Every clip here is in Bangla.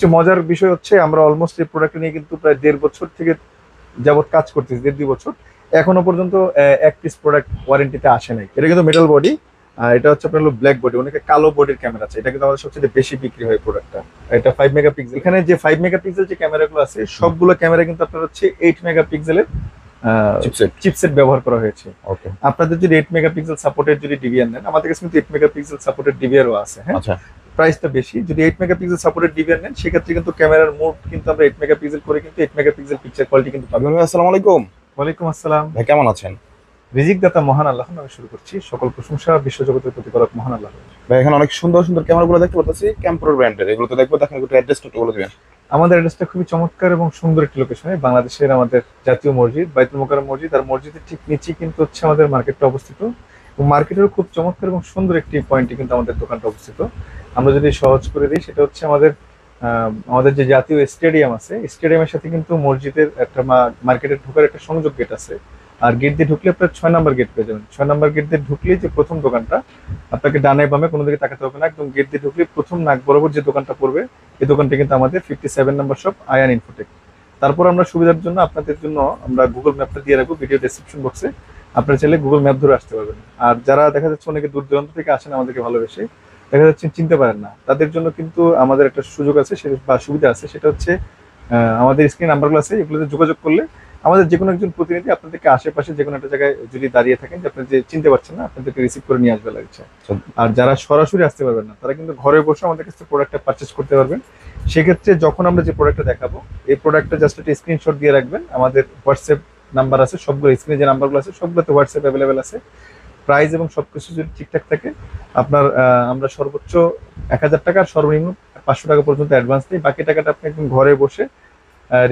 সবচেয়ে মজার বিষয় হচ্ছে আমরা অলমোস্ট এই প্রোডাক্ট নিয়ে কিন্তু প্রায় 1.5 বছর থেকে যাবত কাজ করতেছি, 1.5-2 বছর। এখনো পর্যন্ত এক পিস প্রোডাক্ট ওয়ারেন্টিতে আসে নাই। এটা কিন্তু মেটাল বডি, আর এটা হচ্ছে আপনার ব্ল্যাক বডি, অনেকে কালো বডির ক্যামেরা আছে। এটা কিন্তু আমাদের সবচেয়ে বেশি বিক্রি হয় প্রোডাক্টটা। এটা 5 মেগাপিক্সেল। এখানে যে 5 মেগাপিক্সেল যে ক্যামেরাগুলো আছে সবগুলো ক্যামেরা কিন্তু আপনার হচ্ছে 8 মেগাপিক্সেলের চিপসেট ব্যবহার করা হয়েছে। ওকে, আপনাদের যদি 8 মেগাপিক্সেল সাপোর্টেড যদি ডিভিআর নেন, আমাদের কাছে কিন্তু 8 মেগাপিক্সেল সাপোর্টেড ডিভিআরও আছে। হ্যাঁ, আচ্ছা। প্রাইসটা বেশি। যদি 8 মেগাপিক্সেল সাপোর্টেড ডিভিআর নেন সেক্ষেত্রে কিন্তু ক্যামেরার মোড কিন্তু আমরা 8 মেগাপিক্সেল করে কিন্তু 8 মেগাপিক্সেল পিকচার কোয়ালিটি কিন্তু পাবেন। আসসালামু আলাইকুম ওয়ালাইকুম আসসালাম। ভাই, কেমন আছেন? রিজিক দাতা মহান আল্লাহ নামে শুরু করছি। সকল প্রশংসা বিশ্বজগতের প্রতিপালক মহান আল্লাহ। ভাই, এখানে অনেক সুন্দর সুন্দর ক্যামেরাগুলো দেখতে পাচ্ছি ক্যাম্প্রোর ব্র্যান্ডের। এগুলো তো দেখবো, দেখেন একটু অ্যাড্রেসটা একটু বলে দিবেন। আমাদের অ্যাড্রেসটা খুবই চমৎকার এবং সুন্দর একটি লোকেশনে, বাংলাদেশের আমাদের জাতীয় মসজিদ বাইতুল মোকাররম মসজিদ, আর মসজিদের ঠিক নিচেই কিন্তু হচ্ছে আমাদের মার্কেটটা অবস্থিত। এবং মার্কেটের খুব চমৎকার এবং সুন্দর একটি পয়েন্টে কিন্তু আমাদের দোকানটা অবস্থিত। আমরা যদি সহজ করে দিই, সেটা হচ্ছে আমাদের যে জাতীয় স্টেডিয়াম আছে, স্টেডিয়ামের সাথে কিন্তু মসজিদের একটা মার্কেটে ঢোকার একটা সংযোগ গেট আছে। আর গেট দিয়ে ঢুকলে আপনার 6 নম্বর গেট পেয়ে যাবেন। 6 নম্বর গেট দিয়ে ঢুকলেই যে প্রথম দোকানটা, আপনাকে ডানে বামে কোনো দিকে তাকাতে হবে না, একদম গেট দিয়ে ঢুকলে প্রথম নাক বরাবর যে দোকানটা পড়বে, এই দোকানটা কিন্তু আমাদের 57 নম্বর শপ আয়ান ইনফোটেক। তারপর আমরা সুবিধার জন্য আপনাদের জন্য আমরা গুগল ম্যাপটা দিয়ে রাখবো ভিডিও ডেসক্রিপশন বক্সে। আপনারা চাইলে গুগল ম্যাপ ধরে আসতে পারবেন। আর যারা দেখা যাচ্ছে অনেকে দূর দূরান্ত থেকে আসেন আমাদেরকে ভালোবেসে, দেখা যাচ্ছে চিনতে পারেন না, তাদের জন্য কিন্তু আমাদের একটা সুযোগ আছে বা সুবিধা আছে। সেটা হচ্ছে আমাদের স্ক্রিন নাম্বারগুলো আছে, এগুলোতে যোগাযোগ করলে আমাদের যে কোনো একজন প্রতিনিধি আপনাদেরকে আশেপাশে যে কোনো একটা জায়গায় যদি দাঁড়িয়ে থাকেন, যে আপনি যে চিনতে পারছেন না, আপনাদেরকে রিসিভ করে নিয়ে আসবে লাগছে। আর যারা সরাসরি আসতে পারবেন না, তারা কিন্তু ঘরে বসে আমাদের কাছে প্রোডাক্টটা পারচেস করতে পারবেন। সেক্ষেত্রে যখন আমরা যে প্রোডাক্টটা দেখাবো, এই প্রোডাক্টটা জাস্ট একটা স্ক্রিনশট দিয়ে রাখবেন। আমাদের হোয়াটসঅ্যাপ নাম্বার আছে, সবগুলো স্ক্রিনে যে নাম্বারগুলো আছে সবগুলোতে হোয়াটসঅ্যাপ অ্যাভেলেবেল আছে। প্রাইস এবং সবকিছু যদি ঠিকঠাক থাকে, আপনার আমরা সর্বোচ্চ 1000 টাকা আর সর্বনিম্ন 500 টাকা পর্যন্ত অ্যাডভান্স দিই। বাকি টাকাটা আপনি একদম ঘরে বসে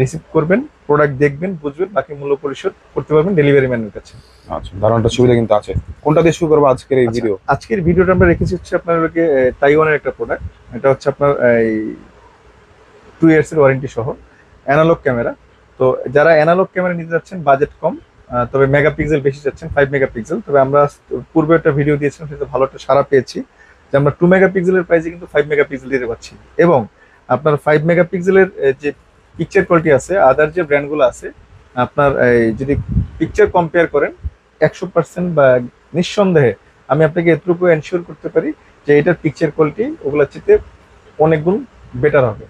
রিসিভ করবেন, প্রোডাক্ট দেখবেন, বুঝবেন, বাকি মূল্য পরিশোধ করতে পারবেন ডেলিভারি ম্যানের কাছে। আচ্ছা, দারুণ একটা সুবিধা কিন্তু আছে। কোনটা দিয়ে শুরু করবো আজকের এই ভিডিও? আজকের ভিডিওটা আমরা রেখেছি হচ্ছে আপনাদেরকে তাইওয়ানের একটা প্রোডাক্ট। এটা হচ্ছে আপনার এই 2 ইয়ার্স এর ওয়ারেন্টি সহ অ্যানালগ ক্যামেরা। তো যারা অ্যানালগ ক্যামেরা নিতে যাচ্ছেন, বাজেট কম, তবে মেগাপিক্সেল বেশি চাচ্ছেন, 5 মেগাপিক্সেল, তবে আমরা পূর্বে একটা ভিডিও দিয়েছিলাম, সেটা ভালো একটা সাড়া পেয়েছি যে আমরা 2 মেগাপিক্সেলের প্রাইসে কিন্তু 5 মেগাপিক্সেল দিতে পারছি। এবং আপনার 5 মেগাপিক্সেলের যে পিকচার কোয়ালিটি আছে, আদার যে ব্র্যান্ডগুলো আছে, আপনার যদি পিকচার কম্পেয়ার করেন 100% বা নিঃসন্দেহে আমি আপনাকে এতটুকু এনশিওর করতে পারি যে এটার পিকচার কোয়ালিটি ওগুলোর চেয়ে অনেক গুণ বেটার হবে।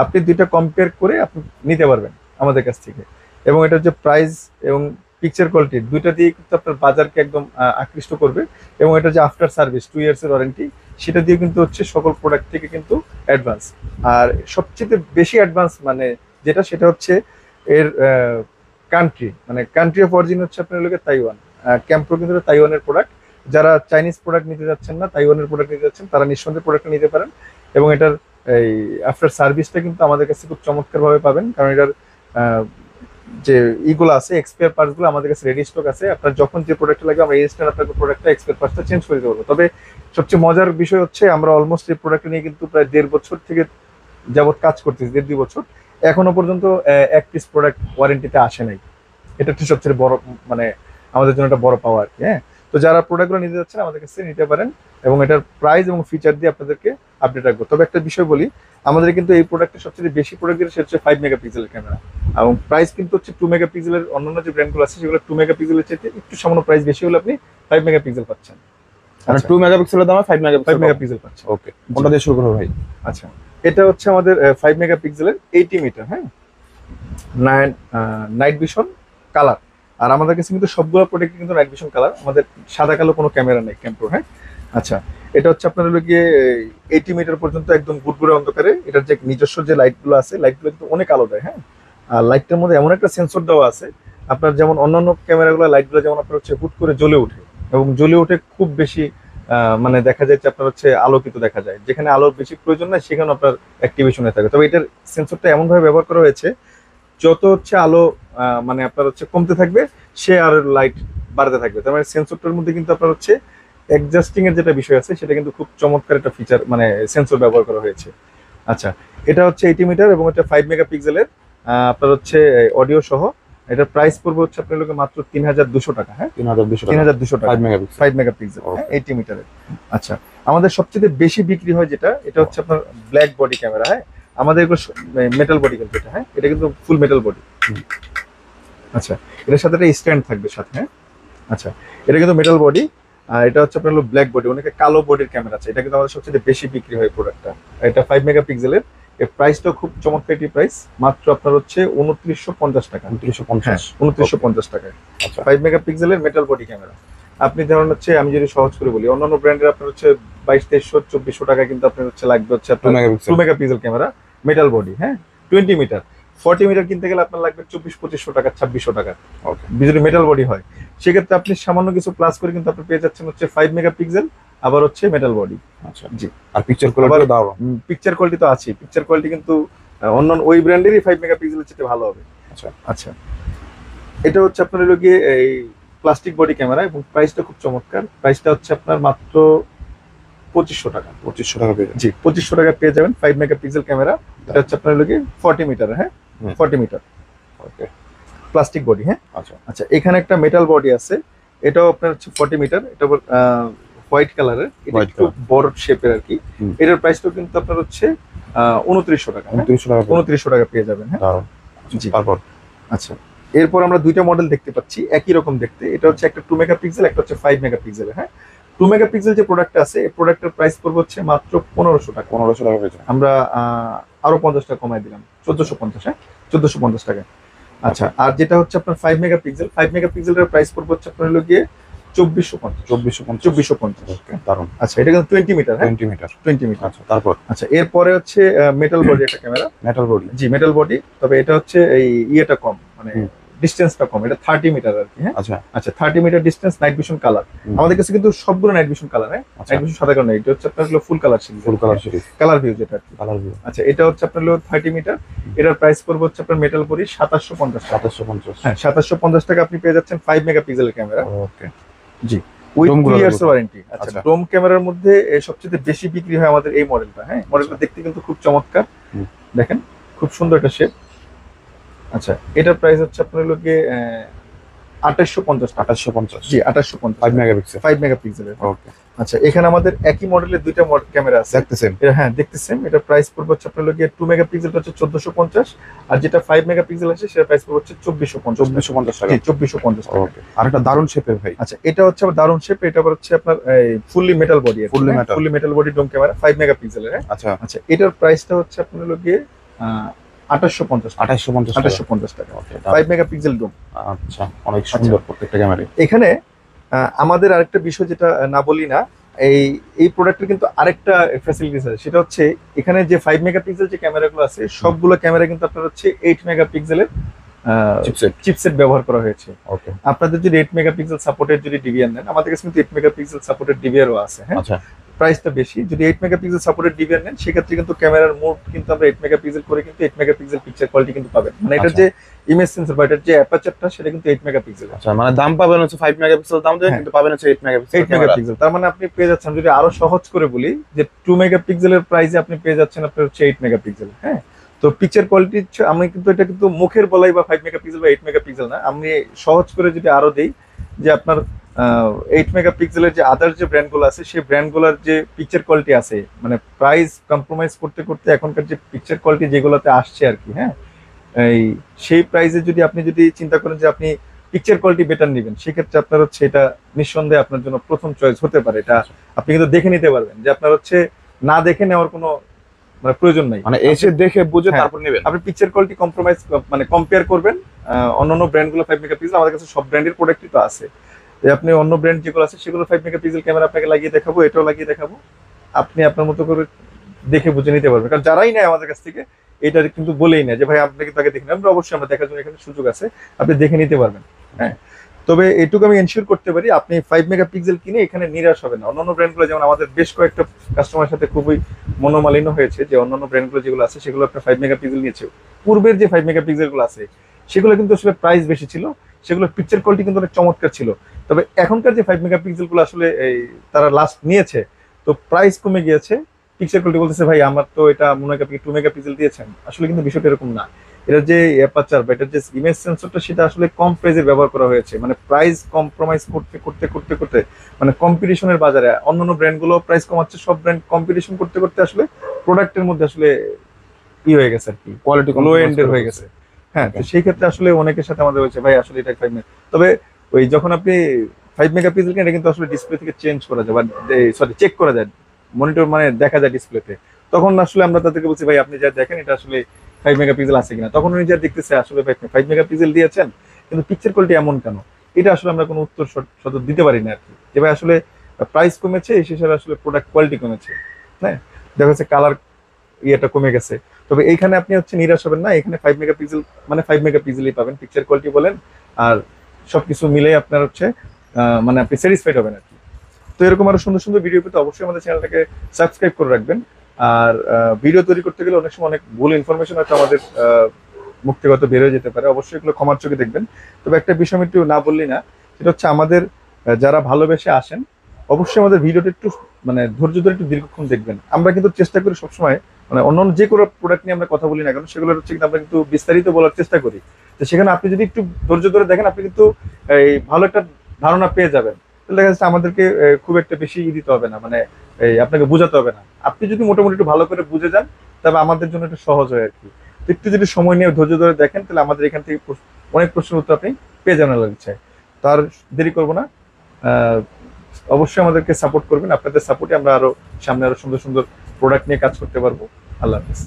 আপনি দুইটা কম্পেয়ার করে আপনি নিতে পারবেন আমাদের কাছ থেকে। এবং এটার যে প্রাইস এবং পিকচার কোয়ালিটি দুইটা দিয়ে কিন্তু আপনার বাজারকে একদম আকৃষ্ট করবে। এবং এটা যে আফটার সার্ভিস 2 ইয়ার্স এর ওয়ারেন্টি, সেটা দিয়ে কিন্তু হচ্ছে সকল প্রোডাক্ট থেকে কিন্তু অ্যাডভান্স। আর সবচেয়ে বেশি অ্যাডভান্স মানে যেটা, সেটা হচ্ছে এর কান্ট্রি, মানে কান্ট্রি অফ অরিজিন হচ্ছে আপনার লোকের তাইওয়ান। ক্যাম্প্রো কিন্তু তাইওয়ানের প্রোডাক্ট। যারা চাইনিজ প্রোডাক্ট নিতে যাচ্ছেন না, তাইওয়ানের প্রোডাক্ট নিতে যাচ্ছেন, তারা নিঃসন্দেহে প্রোডাক্টটা নিতে পারেন। এবং এটার এই আফটার সার্ভিসটা কিন্তু আমাদের কাছে খুব চমৎকারভাবে পাবেন, কারণ এটার যে ইগুলো আছে, এক্সপায়ার পার্টসগুলো আমাদের কাছে রেডি স্টক আছে। আপনার যখন যে প্রোডাক্টটা লাগবে আমরা ইনস্ট্যান্ট আপনাকে প্রোডাক্টটা এক্সপায়ার পার্টসটা চেঞ্জ করে দিতে পারবো। তবে সবচেয়ে মজার বিষয় হচ্ছে আমরা অলমোস্ট এই প্রোডাক্ট নিয়ে কিন্তু প্রায় 1.5 বছর থেকে যাবত কাজ করতেছি, 1.5-2 বছর। এখনো পর্যন্ত এক পিস প্রোডাক্ট ওয়ারেন্টিতে আসে নাই। এটা হচ্ছে সবচেয়ে বড়, মানে আমাদের জন্য একটা বড় পাওয়া আর কি। হ্যাঁ, তো যারা প্রোডাক্টগুলো নিতে যাচ্ছেন আমাদের কাছে নিতে পারেন, এবং এটার প্রাইস এবং ফিচার দিয়ে আপনাদেরকে আপডেট রাখবো। তবে একটা বিষয় বলি, আমাদের কিন্তু এই প্রোডাক্টের সবচেয়ে বেশি প্রোডাক্ট যেটা, সেটা হচ্ছে 5 মেগাপিক্সেলের ক্যামেরা। এবং প্রাইস কিন্তু হচ্ছে 2 মেগাপিক্সেলের। অন্যান্য যে ব্র্যান্ডগুলো আছে সেগুলো 2 মেগাপিক্সেলের চেয়ে একটু সামান্য প্রাইস বেশি হলে আপনি 5 মেগাপিক্সেল পাচ্ছেন। মানে 2 মেগাপিক্সেলের দামে 5 5 মেগাপিক্সেল পাচ্ছেন। ওকে, কোনটা দিয়ে শুরু করবো ভাই? আচ্ছা, এটা হচ্ছে আমাদের 5 মেগাপিক্সেলের 80 মিটার। হ্যাঁ, নাইট ভিশন কালার। আর আমাদের কাছে কিন্তু সবগুলো প্রোডাক্ট কিন্তু নাইট ভিশন কালার, আমাদের সাদা কালো কোনো ক্যামেরা নেই ক্যাম্প্রো। হ্যাঁ, আচ্ছা, এটা হচ্ছে আপনার হলো গিয়ে 80 মিটার পর্যন্ত একদম গুড়গুড়ে অন্ধকারে। এটার যে নিজস্ব যে লাইটগুলো আছে, লাইটগুলো কিন্তু অনেক আলো দেয়। হ্যাঁ, আর লাইটটার মধ্যে এমন একটা সেন্সর দেওয়া আছে, আপনার যেমন অন্যান্য ক্যামেরাগুলো লাইটগুলো যেমন আপনার হচ্ছে হুট করে জ্বলে ওঠে, এবং জ্বলে ওঠে খুব বেশি, মানে দেখা যায় যে আপনার হচ্ছে আলোকিত দেখা যায়, যেখানে আলোর বেশি প্রয়োজন নাই সেখানে আপনার অ্যাক্টিভেশন হয়ে থাকে। তবে এটার সেন্সরটা এমনভাবে ব্যবহার করা হয়েছে, যত হচ্ছে আলো মানে আপনার হচ্ছে কমতে থাকবে, সে আর লাইট বাড়তে থাকবে। তার মানে সেন্সরটার মধ্যে কিন্তু আপনার হচ্ছে অ্যাডজাস্টিং এর যেটা বিষয় আছে, সেটা কিন্তু খুব চমৎকার একটা ফিচার, মানে সেন্সর ব্যবহার করা হয়েছে। আচ্ছা, এটা হচ্ছে 80 মিটার এবং এটা 5 মেগাপিক্সেলের। আপনার হচ্ছে অডিও সহ। এটার প্রাইস পড়বে হচ্ছে আপনার লোকে মাত্র 3200 টাকা। হ্যাঁ, 3200 টাকা 5 মেগাপিক্সেল 80 মিটারের। আচ্ছা, আমাদের সবচেয়ে বেশি বিক্রি হয় যেটা, এটা হচ্ছে আপনার ব্ল্যাক বডি ক্যামেরা। হ্যাঁ, আমাদের মেটাল বডি কিন্তু এটা, হ্যাঁ এটা কিন্তু ফুল মেটাল বডি। আচ্ছা, এটার সাথে একটা স্ট্যান্ড থাকবে সাথে, হ্যাঁ আচ্ছা এটা কিন্তু মেটাল বডি। আর এটা হচ্ছে আপনার হলো ব্ল্যাক বডি, অনেকে কালো বডির ক্যামেরা আছে, এটা কিন্তু আমাদের সবচেয়ে বেশি বিক্রি হয় প্রোডাক্টটা। এটা 5 মেগাপিক্সেলের, এর প্রাইসটাও খুব চমৎকার একটি প্রাইস, মাত্র আপনার হচ্ছে 2950 টাকা। 2950। 2950 টাকায় আচ্ছা 5 মেগাপিক্সেলের মেটাল বডি ক্যামেরা। আপনি ধরুন হচ্ছে, আমি যদি সহজ করে বলি, অন্যান্য ব্র্যান্ডের আপনার হচ্ছে 2200-2400 টাকা কিন্তু আপনার হচ্ছে লাগবে হচ্ছে 2 আপনার megapixel. 2 megapixel camera metal body, হ্যাঁ 20 মিটার। 40 মিটার কিনতে গেলে আপনার লাগবে 2400-2500 টাকা, 2600 টাকা ওকে যদি মেটাল বডি হয়। সেক্ষেত্রে আপনি সামান্য কিছু প্লাস করে কিন্তু আপনি পেয়ে যাচ্ছেন হচ্ছে 5 মেগাপিক্সেল, আবার হচ্ছে মেটাল বডি। আচ্ছা জি, আর পিকচার কোয়ালিটি দাও। পিকচার কোয়ালিটি তো আছে, পিকচার কোয়ালিটি কিন্তু অন্য ওই ব্র্যান্ডেরই 5 মেগাপিক্সেলের চেয়ে ভালো হবে। আচ্ছা আচ্ছা, এটা হচ্ছে আপনার হলো গিয়ে এই প্লাস্টিক বডি ক্যামেরা, এবং প্রাইসটা খুব চমৎকার। প্রাইসটা হচ্ছে আপনার মাত্র 2500 টাকা। 2500 টাকা পেয়ে জি, 2500 টাকা পেয়ে যাবেন 5 মেগাপিক্সেল ক্যামেরা। এটা হচ্ছে আপনার হলো গিয়ে 40 মিটার, হ্যাঁ 40 মিটার ওকে প্লাস্টিক বডি, হ্যাঁ। আচ্ছা আচ্ছা, এখানে একটা মেটাল বডি আছে, এটাও আপনার হচ্ছে 40 মিটার, এটা হোয়াইট কালারের, এটা White একটু color। বড় শেপের আর কি। হুম। এটার প্রাইসটাও কিন্তু আপনার হচ্ছে 2900 টাকা, হ্যাঁ? 2900 টাকা পেয়ে 2900 টাকা পেয়ে যাবেন, হ্যাঁ। দাও। জি, তারপর আচ্ছা এরপর আমরা দুইটা মডেল দেখতে পাচ্ছি একই রকম দেখতে। এটা হচ্ছে একটা 2 মেগাপিক্সেল, একটা হচ্ছে 5 মেগাপিক্সেল, হ্যাঁ। 2 মেগাপিক্সেল যে প্রোডাক্ট আছে, এই প্রোডাক্টের প্রাইস পড়বে হচ্ছে মাত্র 1500 টাকা। 1500 টাকা পেয়ে আমরা আরো 50 টাকা কমাই দিলাম, 1450, হ্যাঁ 1450 টাকা। আচ্ছা, আর যেটা হচ্ছে আপনার 5 মেগাপিক্সেল, 5 মেগাপিক্সেলের প্রাইস পড়বে হচ্ছে আপনার হলো গিয়ে 2450। 2450। ওকে দারুন। আচ্ছা, এটা কিন্তু 20 মিটার, হ্যাঁ 20 মিটার 20 মিটার। আচ্ছা তারপর আচ্ছা, এরপরে হচ্ছে মেটাল বডি একটা ক্যামেরা। মেটাল বডি জি, মেটাল বডি, তবে এটা হচ্ছে এই ইয়েটা কম, মানে হুম। ডিসটেন্সটা কম, এটা 30 মিটার আর কি, হ্যাঁ। আচ্ছা আচ্ছা, 30 metre distance, night vision colour. হুম। আমাদের কাছে কিন্তু সবগুলো নাইট ভিশন কালার, হ্যাঁ আচ্ছা নাইট ভিশন সাদা কালার নেই, এটা হচ্ছে আপনার হলো full colour series, full colour series colour view যেটা আর কি। কালার ভিউ আচ্ছা, এটা হচ্ছে আপনার হলো 30 মিটার, এটার প্রাইস পড়বে হচ্ছে আপনার মেটাল বডি 2750 টাকা। 2750 হ্যাঁ 2750 টাকা আপনি পেয়ে যাচ্ছেন 5 মেগাপিক্সেলের camera. Okay G, with Dome 2 গুলো ইয়ার্স দেখবো। ওয়ারেন্টি। আচ্ছা, আচ্ছা। ডোম ক্যামেরার মধ্যে সবচেয়ে বেশি বিক্রি হয় আমাদের এই মডেলটা, হ্যাঁ মডেলটা দেখতে কিন্তু খুব চমৎকার, হুম। দেখেন খুব সুন্দর একটা শেপ। আচ্ছা, এটার প্রাইস হচ্ছে আপনার হলো গিয়ে 2850 টাকা। 2850 জি, 2850 5 মেগাপিক্সেল 5 মেগাপিক্সেলের। ওকে আচ্ছা, এখানে আমাদের একই মডেলের দুইটা ক্যামেরা আছে, দেখতেছেন হ্যাঁ দেখতেছেন। এটা প্রাইস পড়বে হচ্ছে আপনার হলো গিয়ে 2 মেগাপিক্সেলটা হচ্ছে 1450, আর যেটা 5 মেগাপিক্সেল আছে সেটা প্রাইস পড়বে হচ্ছে 2450। 2450 টাকা জি, 2450 টাকা। ওকে আর একটা দারুন শেপের ভাই আচ্ছা, এটা হচ্ছে আবার দারুণ শেপ, এটা আবার হচ্ছে আপনার fully metal body, Fully metal। Fully metal body dome camera 5 মেগাপিক্সেলের, হ্যাঁ। আচ্ছা আচ্ছা, এটার প্রাইসটা হচ্ছে আপনার হলো গিয়ে 2850 টাকা। 2850 টাকা 2850 টাকা, ওকে 5 মেগাপিক্সেল ডোম। আচ্ছা অনেক সুন্দর প্রত্যেকটা ক্যামেরা এখানে আমাদের আরেকটা বিষয় যেটা না বলি না, এই এই প্রোডাক্টের কিন্তু আরেকটা ফ্যাসিলিটিস আছে, সেটা হচ্ছে এখানে যে 5 মেগাপিক্সেল যে ক্যামেরাগুলো আছে, সবগুলো ক্যামেরা কিন্তু আপনার হচ্ছে 8 মেগাপিক্সেলের চিপসেট চিপসেট ব্যবহার করা হয়েছে। ওকে আপনাদের যদি 8 মেগাপিক্সেল সাপোর্টেড যদি ডিভিআর নেন, আমাদের কাছে কিন্তু 8 মেগাপিক্সেল সাপোর্টেড ডিভিআরও আছে, হ্যাঁ আচ্ছা প্রাইসটা বেশি। যদি 8 মেগাপিক্সেল সাপোর্টেড ডিভিআর নেন, সেক্ষেত্রে কিন্তু ক্যামেরার মোড কিন্তু আমরা 8 মেগাপিক্সেল করে কিন্তু 8 মেগাপিক্সেল পিকচার কোয়ালিটি কিন্তু পাবেন, মানে এটার আচ্ছা। যে ইমেজ সেন্সর বা এটার যে অ্যাপারচারটা সেটা কিন্তু 8 মেগাপিক্সেল। আচ্ছা মানে দাম পাবেন হচ্ছে 5 মেগাপিক্সেল দাম দেবেন হ্যাঁ। কিন্তু পাবেন হচ্ছে 8 মেগাপিক্সেল 8 মেগাপিক্সেল, তার মানে আপনি পেয়ে যাচ্ছেন, যদি আরো সহজ করে বলি, যে 2 মেগাপিক্সেলের প্রাইসে আপনি পেয়ে যাচ্ছেন আপনার হচ্ছে 8 মেগাপিক্সেল, হ্যাঁ। তো পিকচার কোয়ালিটি আমি কিন্তু এটা কিন্তু মুখের বলাই বা 5 মেগাপিক্সেল বা 8 মেগাপিক্সেল না, আমি সহজ করে যদি আরো দেই, যে আপনার 8 মেগাপিক্সেলের যে আদার যে ব্র্যান্ডগুলো আছে, সেই ব্র্যান্ডগুলোর যে পিকচার কোয়ালিটি আছে, মানে প্রাইস কম্প্রোমাইজ করতে করতে এখনকার যে পিকচার কোয়ালিটি যেগুলোতে আসছে আর কি, হ্যাঁ এই সেই প্রাইসে যদি আপনি চিন্তা করেন যে আপনি পিকচার কোয়ালিটি বেটার নেবেন, সেক্ষেত্রে আপনার হচ্ছে এটা নিঃসন্দেহে আপনার জন্য প্রথম চয়েস হতে পারে। এটা আপনি কিন্তু দেখে নিতে পারবেন, যে আপনার হচ্ছে না দেখে নেওয়ার কোনো মানে প্রয়োজন নাই, মানে এসে দেখে বুঝে হ্যাঁ। তারপর নেবেন আপনি পিকচার কোয়ালিটি কম্প্রোমাইজ মানে কম্পেয়ার করবেন। অন্যান্য ব্র্যান্ডগুলো 5 মেগাপিক্সেল, আমাদের কাছে সব ব্র্যান্ডের প্রোডাক্টই তো আছে, আপনি অন্য ব্র্যান্ড যেগুলো আছে সেগুলো 5 মেগাপিক্সেল ক্যামেরা আপনাকে লাগিয়ে দেখাবো, এটাও লাগিয়ে দেখাবো, আপনি আপনার মতো করে দেখে বুঝে নিতে পারবেন। কারণ যারাই নেয় আমাদের কাছ থেকে, এটা কিন্তু বলেই না যে ভাই আপনাকে তাকে দেখে নেন, আমরা অবশ্যই আমরা দেখার জন্য এখানে সুযোগ আছে, আপনি দেখে নিতে পারবেন, হ্যাঁ। তবে এটুকু আমি এনশিওর করতে পারি, আপনি 5 মেগাপিক্সেল কিনে এখানে নিরাশ হবেন না। অন্যান্য ব্র্যান্ডগুলো, যেমন আমাদের বেশ কয়েকটা কাস্টমারের সাথে খুবই মনোমালিন্য হয়েছে, যে অন্যান্য ব্র্যান্ডগুলো যেগুলো আছে সেগুলো আপনার 5 মেগাপিক্সেল নিয়েছে, পূর্বের যে 5 মেগাপিক্সেল গুলো আছে সেগুলো কিন্তু আসলে প্রাইস বেশি ছিল, সেগুলোর পিকচার কোয়ালিটি কিন্তু অনেক চমৎকার ছিল। তবে এখনকার যে 5 মেগাপিক্সেল গুলো আসলে তারা লাস্ট নিয়েছে, তো প্রাইস কমে গিয়েছে, পিকচার কোয়ালিটি বলতেছে ভাই আমার তো এটা মনে হয় আপনি 2 মেগাপিক্সেল দিয়েছেন, আসলে কিন্তু বিষয়টা এরকম না। এটার যে অ্যাপারচার বা এটার যে ইমেজ সেন্সরটা, সেটা আসলে কম প্রাইসে ব্যবহার করা হয়েছে, মানে প্রাইস কম্প্রোমাইজ করতে করতে করতে করতে, মানে কম্পিটিশনের বাজারে অন্যান্য ব্র্যান্ডগুলো প্রাইস কমাচ্ছে, সব ব্র্যান্ড কম্পিটিশন করতে করতে আসলে প্রোডাক্টের মধ্যে আসলে হয়ে গেছে আর কি, কোয়ালিটি লো এন্ডের হয়ে গেছে। হ্যাঁ, তো সেই ক্ষেত্রে আসলে অনেকের সাথে আমাদের হয়েছে ভাই আসলে এটা 5 মেগা, তবে ওই যখন আপনি 5 মেগাপিক্সেল এটা কিন্তু আসলে ডিসপ্লে থেকে চেঞ্জ করা যায় বা সরি চেক করা যায়, মনিটর মানে দেখা যায় ডিসপ্লেতে, তখন আসলে আমরা তাদেরকে বলছি ভাই আপনি যা দেখেন এটা আসলে 5 মেগাপিক্সেল আছে কিনা, তখন উনি যা দেখতেছে আসলে 5 মেগাপিক্সেল দিয়েছেন কিন্তু পিকচার কোয়ালিটি এমন কেন, এটা আসলে আমরা কোনো উত্তর সদর দিতে পারি না আর কি, যে ভাই আসলে প্রাইস কমেছে এই হিসাবে আসলে প্রোডাক্ট কোয়ালিটি কমেছে। হ্যাঁ, দেখা যাচ্ছে কালার ইয়েটা কমে গেছে, তবে এইখানে আপনি হচ্ছে নিরাশ হবেন না, এখানে 5 মেগাপিক্সেল মানে 5 মেগাপিক্সেলই পাবেন, পিকচার কোয়ালিটি বলেন আর সবকিছু মিলে আপনার হচ্ছে মানে আপনি স্যাটিসফাইড হবেন আর কি। তো এরকম আরো সুন্দর সুন্দর ভিডিও পেতে অবশ্যই আমাদের চ্যানেলটাকে সাবস্ক্রাইব করে রাখবেন। আর ভিডিও তৈরি করতে গেলে অনেক সময় অনেক ভুল ইনফরমেশন হয়তো আমাদের মুখ থেকে হয়তো বের হয়ে যেতে পারে, অবশ্যই এগুলো ক্ষমার চোখে দেখবেন। তবে একটা বিষয় আমি একটু না বললি না, সেটা হচ্ছে আমাদের যারা ভালোবেসে আসেন অবশ্যই আমাদের ভিডিওটা একটু মানে ধৈর্য ধরে একটু দীর্ঘক্ষণ দেখবেন। আমরা কিন্তু চেষ্টা করি সবসময় মানে অন্যান্য যে কোনো প্রোডাক্ট নিয়ে আমরা কথা বলি না কেন সেগুলো হচ্ছে কিন্তু আমরা কিন্তু বিস্তারিত বলার চেষ্টা করি, তো সেখানে আপনি যদি একটু ধৈর্য ধরে দেখেন আপনি কিন্তু এই ভালো একটা ধারণা পেয়ে যাবেন। তাহলে দেখা যাচ্ছে আমাদেরকে খুব একটা বেশি দিতে হবে না, মানে এই আপনাকে বোঝাতে হবে না, আপনি যদি মোটামুটি একটু ভালো করে বুঝে যান তবে আমাদের জন্য একটু সহজ হয় আর কি। তো একটু যদি সময় নিয়ে ধৈর্য ধরে দেখেন তাহলে আমাদের এখান থেকে অনেক প্রশ্নের উত্তর আপনি পেয়ে যাবেন লাগছে। তার দেরি করবো না, আহ, অবশ্যই আমাদেরকে সাপোর্ট করবেন, আপনাদের সাপোর্টে আমরা আরো সামনে আরো সুন্দর সুন্দর প্রোডাক্ট নিয়ে কাজ করতে পারবো। আল্লাহ হাফিজ।